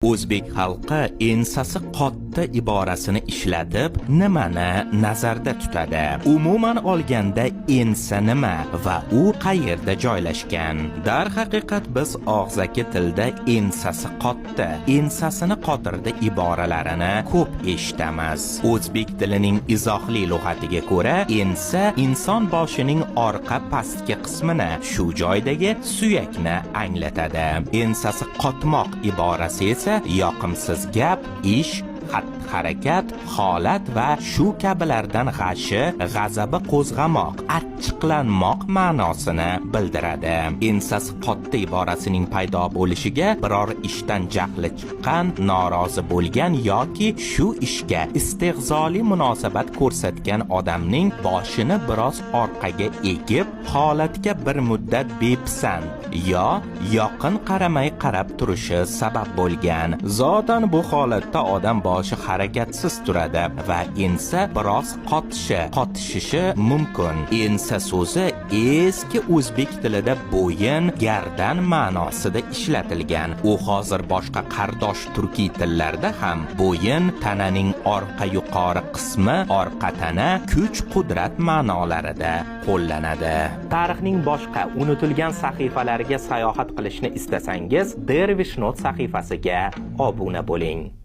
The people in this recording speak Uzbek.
O'zbek xalqi ensasi qotta iborasini ishlatib nimani nazarda tutadi? Umuman olganda ensa nima va u qayerda joylashgan? Darhaqiqat biz og'zaki tilda ensasi qotta, ensasini qotirdi iboralarini ko'p eshitamiz. O'zbek tilining izohli lug'atiga ko'ra, ensa inson boshining orqa pastki qismini, shu joydagi suyakni anglatadi. Ensasi qotmoq iborasi esa yoqimsiz gap, ish, xatti-harakat, holat va shu kabilardan g'ashi, g'azabi qo'zg'amoq, achchiqlanmoq ma'nosini bildiradi. Ensasi qotta iborasining paydo bo'lishiga biror ishdan jahli chiqqan, norozi bo'lgan yoki shu ishga istehzoli munosabat ko'rsatgan odamning boshini biroz orqaga egib, holatga bir muddat bepisand yo yoqin qaramay qarab turishi sabab bo'lgan. Zotan bu holatda odam boshi harakatsiz turadi va ensa biroz qotishishi mumkin. Ensa so'zi eski o'zbek tilida bo'yin, gardan ma'nosida ishlatilgan. U hozir boshqa qardosh turkiy tillarda ham bo'yin, tananing orqa yuqori qismi, orqa tana, kuch-qudrat ma'nolarida qo'llanadi. Tarixning boshqa unutilgan sahifalariga sayohat qilishni istasangiz, Dervish Not sahifasiga obuna bo'ling.